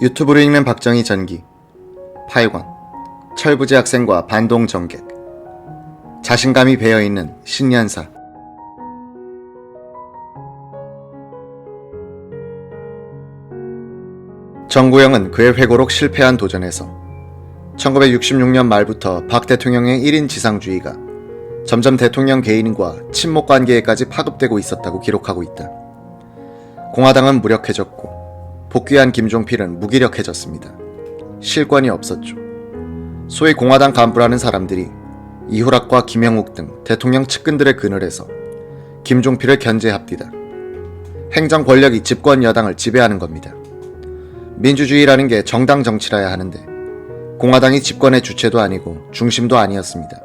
유튜브로 읽는 박정희 전기 8권 철부지 학생과 반동 정객 자신감이 배어있는 신년사. 정구영은 그의 회고록 실패한 도전에서 1966년 말부터 박 대통령의 1인 지상주의가 점점 대통령 개인과 친목 관계에까지 파급되고 있었다고 기록하고 있다. 공화당은 무력해졌고 복귀한 김종필은 무기력해졌습니다. 실권이 없었죠. 소위 공화당 간부라는 사람들이 이후락과 김영욱 등 대통령 측근들의 그늘에서 김종필을 견제합디다. 행정 권력이 집권 여당을 지배하는 겁니다. 민주주의라는 게 정당 정치라야 하는데 공화당이 집권의 주체도 아니고 중심도 아니었습니다.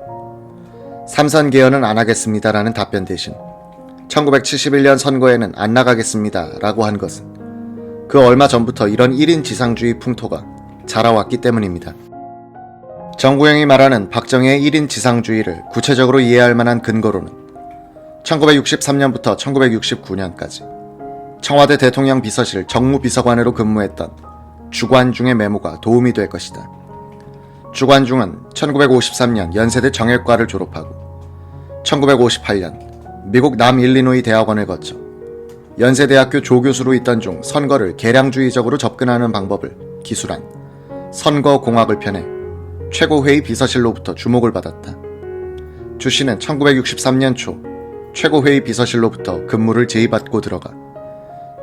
삼선 개헌은 안 하겠습니다라는 답변 대신 1971년 선거에는 안 나가겠습니다 라고 한 것은 그 얼마 전부터 이런 1인 지상주의 풍토가 자라왔기 때문입니다. 정구영이 말하는 박정희의 1인 지상주의를 구체적으로 이해할 만한 근거로는 1963년부터 1969년까지 청와대 대통령 비서실 정무비서관으로 근무했던 주관중의 메모가 도움이 될 것이다. 주관중은 1953년 연세대 정액과를 졸업하고 1958년 미국 남일리노이 대학원을 거쳐 연세대학교 조교수로 있던 중 선거를 계량주의적으로 접근하는 방법을 기술한 선거공학을 펴내 최고회의 비서실로부터 주목을 받았다. 주 씨는 1963년 초 최고회의 비서실로부터 근무를 제의받고 들어가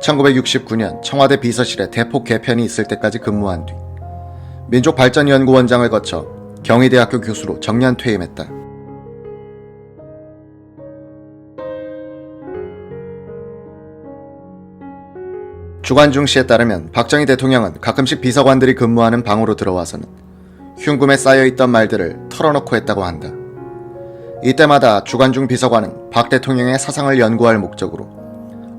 1969년 청와대 비서실에 대폭 개편이 있을 때까지 근무한 뒤 민족발전연구원장을 거쳐 경희대학교 교수로 정년 퇴임했다. 주관중 씨에 따르면 박정희 대통령은 가끔씩 비서관들이 근무하는 방으로 들어와서는 흉금에 쌓여있던 말들을 털어놓고 했다고 한다. 이때마다 주관중 비서관은 박 대통령의 사상을 연구할 목적으로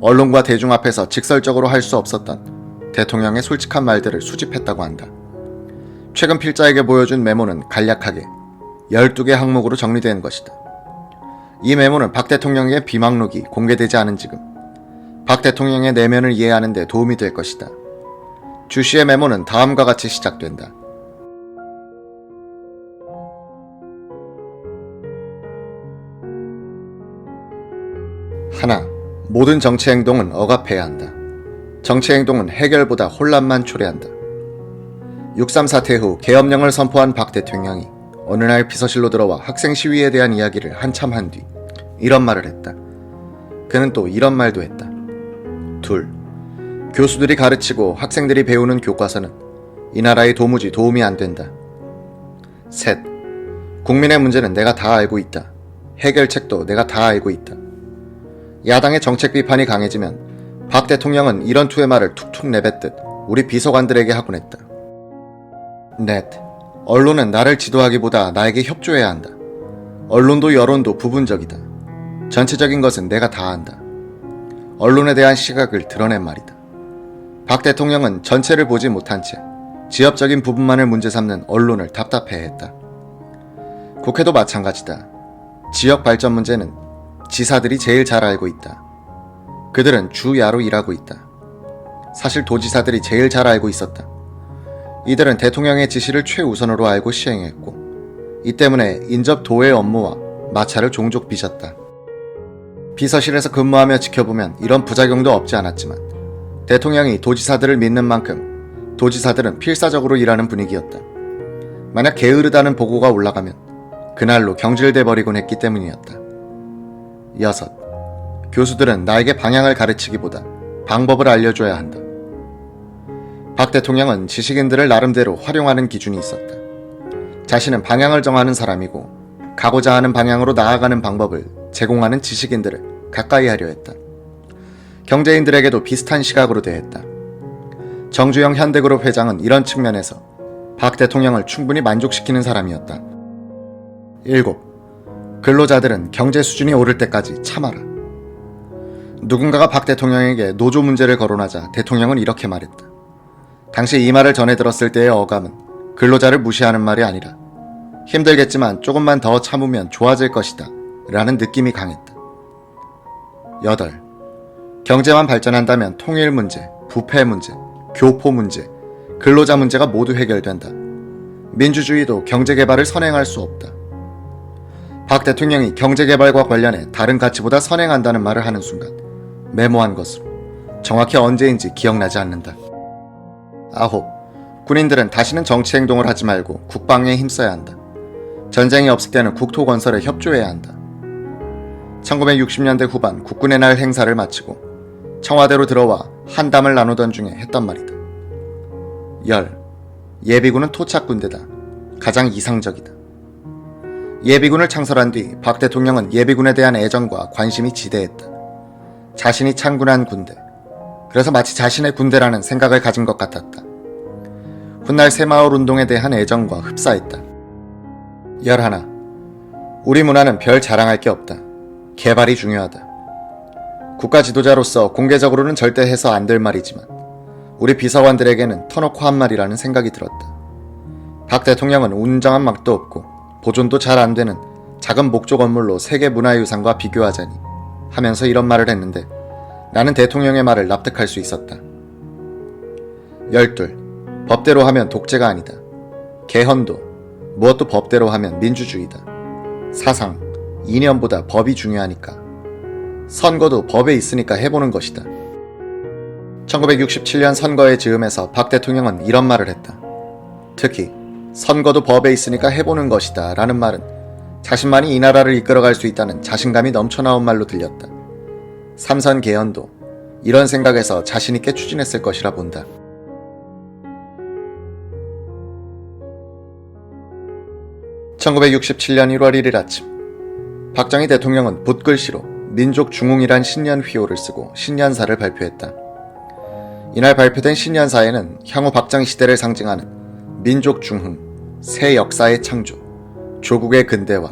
언론과 대중 앞에서 직설적으로 할 수 없었던 대통령의 솔직한 말들을 수집했다고 한다. 최근 필자에게 보여준 메모는 간략하게 12개 항목으로 정리된 것이다. 이 메모는 박 대통령의 비망록이 공개되지 않은 지금 박 대통령의 내면을 이해하는 데 도움이 될 것이다. 주 씨의 메모는 다음과 같이 시작된다. 하나, 모든 정치 행동은 억압해야 한다. 정치 행동은 해결보다 혼란만 초래한다. 6.3 사태 후 계엄령을 선포한 박 대통령이 어느 날 비서실로 들어와 학생 시위에 대한 이야기를 한참 한 뒤 이런 말을 했다. 그는 또 이런 말도 했다. 둘, 교수들이 가르치고 학생들이 배우는 교과서는 이 나라에 도무지 도움이 안 된다. 셋, 국민의 문제는 내가 다 알고 있다. 해결책도 내가 다 알고 있다. 야당의 정책 비판이 강해지면 박 대통령은 이런 투의 말을 툭툭 내뱉듯 우리 비서관들에게 하곤 했다. 넷, 언론은 나를 지도하기보다 나에게 협조해야 한다. 언론도 여론도 부분적이다. 전체적인 것은 내가 다 안다. 언론에 대한 시각을 드러낸 말이다. 박 대통령은 전체를 보지 못한 채 지엽적인 부분만을 문제 삼는 언론을 답답해했다. 국회도 마찬가지다. 지역 발전 문제는 지사들이 제일 잘 알고 있다. 그들은 주야로 일하고 있다. 사실 도지사들이 제일 잘 알고 있었다. 이들은 대통령의 지시를 최우선으로 알고 시행했고 이 때문에 인접 도의 업무와 마찰을 종종 빚었다. 비서실에서 근무하며 지켜보면 이런 부작용도 없지 않았지만 대통령이 도지사들을 믿는 만큼 도지사들은 필사적으로 일하는 분위기였다. 만약 게으르다는 보고가 올라가면 그날로 경질돼 버리곤 했기 때문이었다. 6. 교수들은 나에게 방향을 가르치기보다 방법을 알려줘야 한다. 박 대통령은 지식인들을 나름대로 활용하는 기준이 있었다. 자신은 방향을 정하는 사람이고 가고자 하는 방향으로 나아가는 방법을 제공하는 지식인들을 가까이 하려 했다. 경제인들에게도 비슷한 시각으로 대했다. 정주영 현대그룹 회장은 이런 측면에서 박 대통령을 충분히 만족시키는 사람이었다. 7. 근로자들은 경제 수준이 오를 때까지 참아라. 누군가가 박 대통령에게 노조 문제를 거론하자 대통령은 이렇게 말했다. 당시 이 말을 전해 들었을 때의 어감은 근로자를 무시하는 말이 아니라 힘들겠지만 조금만 더 참으면 좋아질 것이다 라는 느낌이 강했다. 8. 경제만 발전한다면 통일 문제, 부패 문제, 교포 문제, 근로자 문제가 모두 해결된다. 민주주의도 경제개발을 선행할 수 없다. 박 대통령이 경제개발과 관련해 다른 가치보다 선행한다는 말을 하는 순간 메모한 것으로 정확히 언제인지 기억나지 않는다. 9. 군인들은 다시는 정치행동을 하지 말고 국방에 힘써야 한다. 전쟁이 없을 때는 국토 건설에 협조해야 한다. 1960년대 후반 국군의 날 행사를 마치고 청와대로 들어와 한담을 나누던 중에 했던 말이다. 예비군은 토착군대다. 가장 이상적이다. 예비군을 창설한 뒤 박 대통령은 예비군에 대한 애정과 관심이 지대했다. 자신이 창군한 군대. 그래서 마치 자신의 군대라는 생각을 가진 것 같았다. 훗날 새마을 운동에 대한 애정과 흡사했다. 11. 우리 문화는 별 자랑할 게 없다. 개발이 중요하다. 국가 지도자로서 공개적으로는 절대 해서 안 될 말이지만 우리 비서관들에게는 터놓고 한 말이라는 생각이 들었다. 박 대통령은 운정한 막도 없고 보존도 잘 안 되는 작은 목조 건물로 세계문화유산과 비교하자니 하면서 이런 말을 했는데 나는 대통령의 말을 납득할 수 있었다. 12. 법대로 하면 독재가 아니다. 개헌도 무엇도 법대로 하면 민주주의다. 사상, 이념보다 법이 중요하니까. 선거도 법에 있으니까 해보는 것이다. 1967년 선거의 즈음에서 박 대통령은 이런 말을 했다. 특히 선거도 법에 있으니까 해보는 것이다 라는 말은 자신만이 이 나라를 이끌어갈 수 있다는 자신감이 넘쳐나온 말로 들렸다. 삼선 개헌도 이런 생각에서 자신있게 추진했을 것이라 본다. (1967년 1월 1일) 아침 박정희 대통령은 붓글씨로 민족중흥이란 신년휘호를 쓰고 신년사를 발표했다. 이날 발표된 신년사에는 향후 박정희 시대를 상징하는 민족중흥, 새 역사의 창조, 조국의 근대화,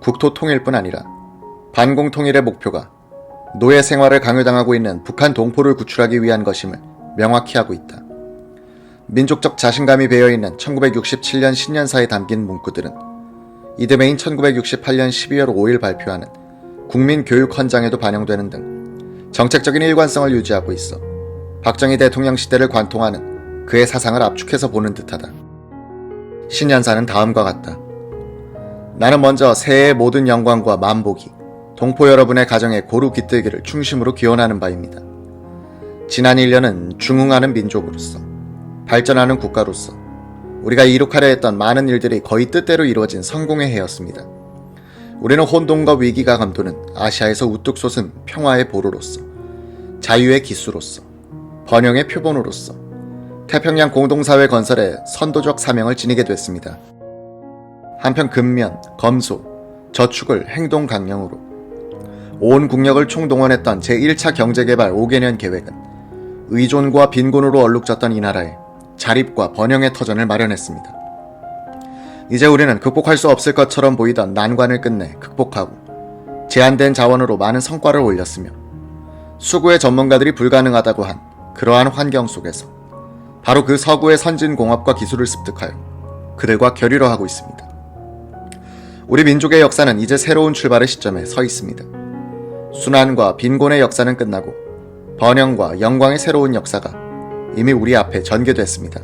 국토 통일뿐 아니라 반공통일의 목표가 노예 생활을 강요당하고 있는 북한 동포를 구출하기 위한 것임을 명확히 하고 있다. 민족적 자신감이 배어있는 1967년 신년사에 담긴 문구들은 이듬해인 1968년 12월 5일 발표하는 국민교육헌장에도 반영되는 등 정책적인 일관성을 유지하고 있어 박정희 대통령 시대를 관통하는 그의 사상을 압축해서 보는 듯하다. 신년사는 다음과 같다. 나는 먼저 새해의 모든 영광과 만복이 동포 여러분의 가정에 고루 깃들기를 충심으로 기원하는 바입니다. 지난 1년은 중흥하는 민족으로서, 발전하는 국가로서 우리가 이룩하려 했던 많은 일들이 거의 뜻대로 이루어진 성공의 해였습니다. 우리는 혼돈과 위기가 감도는 아시아에서 우뚝 솟은 평화의 보루로서, 자유의 기수로서, 번영의 표본으로서 태평양 공동사회 건설의 선도적 사명을 지니게 됐습니다. 한편 근면, 검소, 저축을 행동 강령으로 온 국력을 총동원했던 제1차 경제개발 5개년 계획은 의존과 빈곤으로 얼룩졌던 이 나라에 자립과 번영의 터전을 마련했습니다. 이제 우리는 극복할 수 없을 것처럼 보이던 난관을 끝내 극복하고 제한된 자원으로 많은 성과를 올렸으며 수구의 전문가들이 불가능하다고 한 그러한 환경 속에서 바로 그 서구의 선진공업과 기술을 습득하여 그들과 결의로 하고 있습니다. 우리 민족의 역사는 이제 새로운 출발의 시점에 서 있습니다. 순환과 빈곤의 역사는 끝나고 번영과 영광의 새로운 역사가 이미 우리 앞에 전개됐습니다.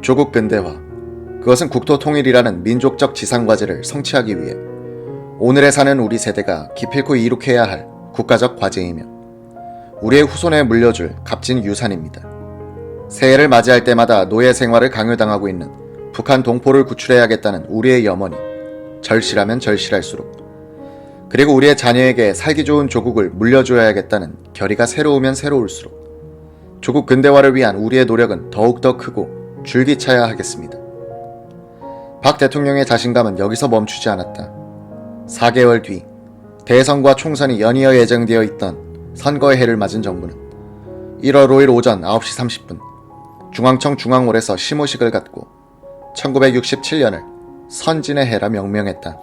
조국 근대화, 그것은 국토 통일이라는 민족적 지상과제를 성취하기 위해 오늘에 사는 우리 세대가 기필코 이룩해야 할 국가적 과제이며 우리의 후손에 물려줄 값진 유산입니다. 새해를 맞이할 때마다 노예 생활을 강요당하고 있는 북한 동포를 구출해야겠다는 우리의 염원이 절실하면 절실할수록, 그리고 우리의 자녀에게 살기 좋은 조국을 물려줘야겠다는 결의가 새로우면 새로울수록 조국 근대화를 위한 우리의 노력은 더욱더 크고 줄기차야 하겠습니다. 박 대통령의 자신감은 여기서 멈추지 않았다. 4개월 뒤 대선과 총선이 연이어 예정되어 있던 선거의 해를 맞은 정부는 1월 5일 오전 9시 30분 중앙청 중앙홀에서 시무식을 갖고 1967년을 선진의 해라 명명했다.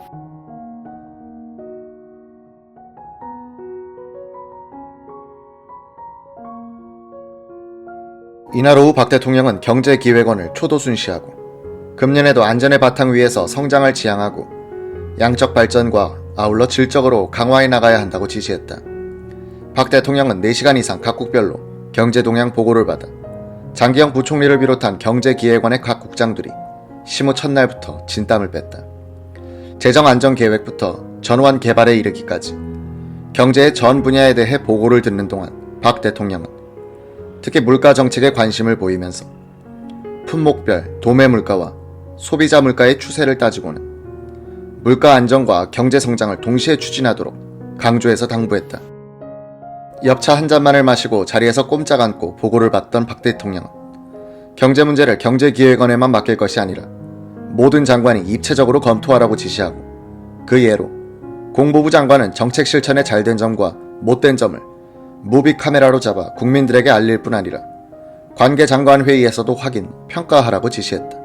이날 오후 박 대통령은 경제기획원을 초도순시하고 금년에도 안전의 바탕 위에서 성장을 지향하고 양적 발전과 아울러 질적으로 강화해 나가야 한다고 지시했다. 박 대통령은 4시간 이상 각국별로 경제 동향 보고를 받아 장기영 부총리를 비롯한 경제기획원의 각 국장들이 심의 첫날부터 진땀을 뺐다. 재정안전계획부터 전후한 개발에 이르기까지 경제의 전 분야에 대해 보고를 듣는 동안 박 대통령은 특히 물가 정책에 관심을 보이면서 품목별 도매 물가와 소비자 물가의 추세를 따지고는 물가 안정과 경제 성장을 동시에 추진하도록 강조해서 당부했다. 엽차 한 잔만을 마시고 자리에서 꼼짝 않고 보고를 받던 박 대통령은 경제 문제를 경제기획원에만 맡길 것이 아니라 모든 장관이 입체적으로 검토하라고 지시하고, 그 예로 공보부 장관은 정책 실천에 잘된 점과 못된 점을 무비 카메라로 잡아 국민들에게 알릴 뿐 아니라 관계 장관 회의에서도 확인, 평가하라고 지시했다.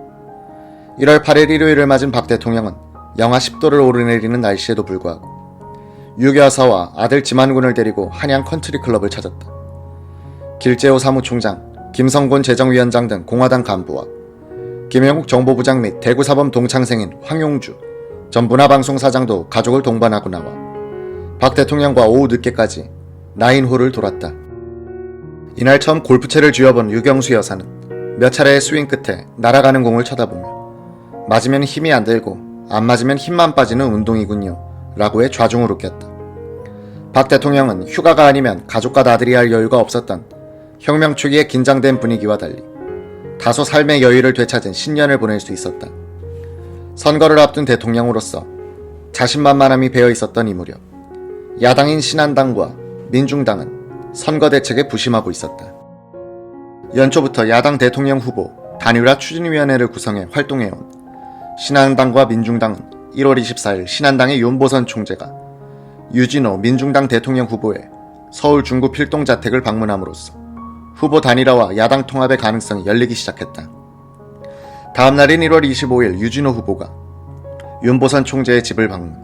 1월 8일 일요일을 맞은 박 대통령은 영하 10도를 오르내리는 날씨에도 불구하고 유교사와 아들 지만군을 데리고 한양 컨트리클럽을 찾았다. 길재호 사무총장, 김성곤 재정위원장 등 공화당 간부와 김영욱 정보부장 및 대구사범 동창생인 황용주 전 문화방송사장도 가족을 동반하고 나와 박 대통령과 오후 늦게까지 나인홀을 돌았다. 이날 처음 골프채를 쥐어본 유경수 여사는 몇 차례의 스윙 끝에 날아가는 공을 쳐다보며 맞으면 힘이 안 들고 안 맞으면 힘만 빠지는 운동이군요 라고 해 좌중을 웃겼다. 박 대통령은 휴가가 아니면 가족과 나들이 할 여유가 없었던 혁명 초기의 긴장된 분위기와 달리 다소 삶의 여유를 되찾은 신년을 보낼 수 있었다. 선거를 앞둔 대통령으로서 자신만만함이 배어 있었던 이 무렵 야당인 신한당과 민중당은 선거 대책에 부심하고 있었다. 연초부터 야당 대통령 후보 단일화 추진위원회를 구성해 활동해온 신한당과 민중당은 1월 24일 신한당의 윤보선 총재가 유진호 민중당 대통령 후보의 서울 중구 필동자택을 방문함으로써 후보 단일화와 야당 통합의 가능성이 열리기 시작했다. 다음 날인 1월 25일 유진호 후보가 윤보선 총재의 집을 방문.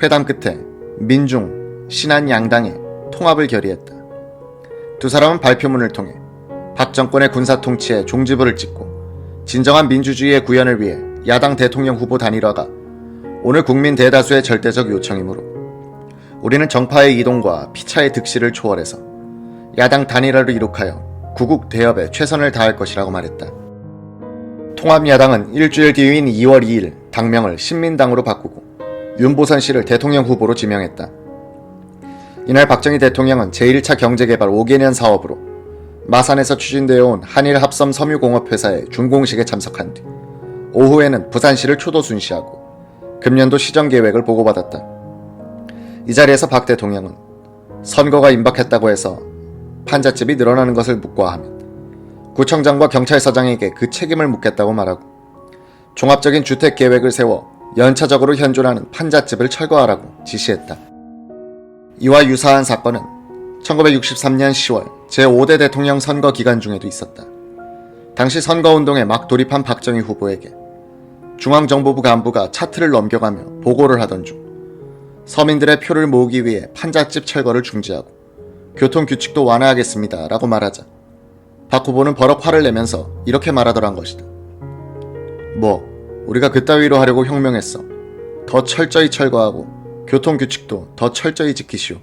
회담 끝에 민중, 신한 양당의 통합을 결의했다. 두 사람은 발표문을 통해 박 정권의 군사 통치에 종지부를 찍고 진정한 민주주의의 구현을 위해 야당 대통령 후보 단일화가 오늘 국민 대다수의 절대적 요청이므로 우리는 정파의 이동과 피차의 득실을 초월해서 야당 단일화를 이룩하여 구국 대협에 최선을 다할 것이라고 말했다. 통합야당은 일주일 뒤인 2월 2일 당명을 신민당으로 바꾸고 윤보선 씨를 대통령 후보로 지명했다. 이날 박정희 대통령은 제1차 경제개발 5개년 사업으로 마산에서 추진되어 온 한일합섬 섬유공업회사의 준공식에 참석한 뒤 오후에는 부산시를 초도 순시하고 금년도 시정계획을 보고받았다. 이 자리에서 박 대통령은 선거가 임박했다고 해서 판잣집이 늘어나는 것을 묵과하면 구청장과 경찰서장에게 그 책임을 묻겠다고 말하고 종합적인 주택계획을 세워 연차적으로 현존하는 판잣집을 철거하라고 지시했다. 이와 유사한 사건은 1963년 10월 제5대 대통령 선거 기간 중에도 있었다. 당시 선거운동에 막 돌입한 박정희 후보에게 중앙정보부 간부가 차트를 넘겨가며 보고를 하던 중 서민들의 표를 모으기 위해 판잣집 철거를 중지하고 교통규칙도 완화하겠습니다 라고 말하자 박 후보는 버럭 화를 내면서 이렇게 말하더란 것이다. 뭐 우리가 그따위로 하려고 혁명했어. 더 철저히 철거하고 교통규칙도 더 철저히 지키시오.